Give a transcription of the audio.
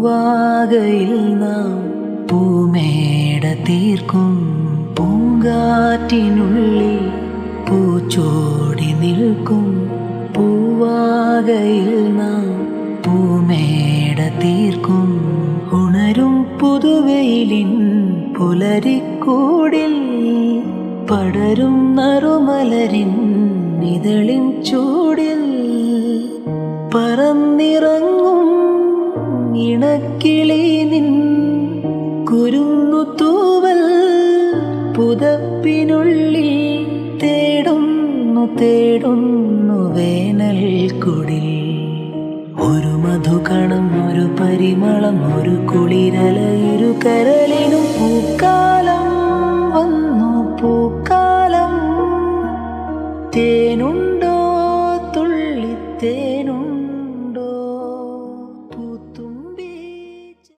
പൂവാകയിൽ നാം പൂമേട തീർക്കും. പൂങ്കാറ്റിനുള്ളിൽ പൂച്ചോടി നിൽക്കും. പൂവാകയിൽ നാം പൂമേട തീർക്കും. ഉണരും പുതുവെയിലിൻ പുലരിക്കൂടിൽ പടരും നറുമലരിൻ ഇതളിൻ ചൂടിൽ പറന്നിറങ്ങും ഇണക്കിളി നിൻ കുരുന്നു തൂവൽ പുതപ്പിനുള്ളിൽ തേടുന്നു തേടുന്നു വേനൽ കുടിൽ. ഒരു മധുകണം, ഒരു പരിമളം, ഒരു കുളിരല ഇരു കരളിനും. പൂക്കാലം വന്നു പൂക്കാലം തേനും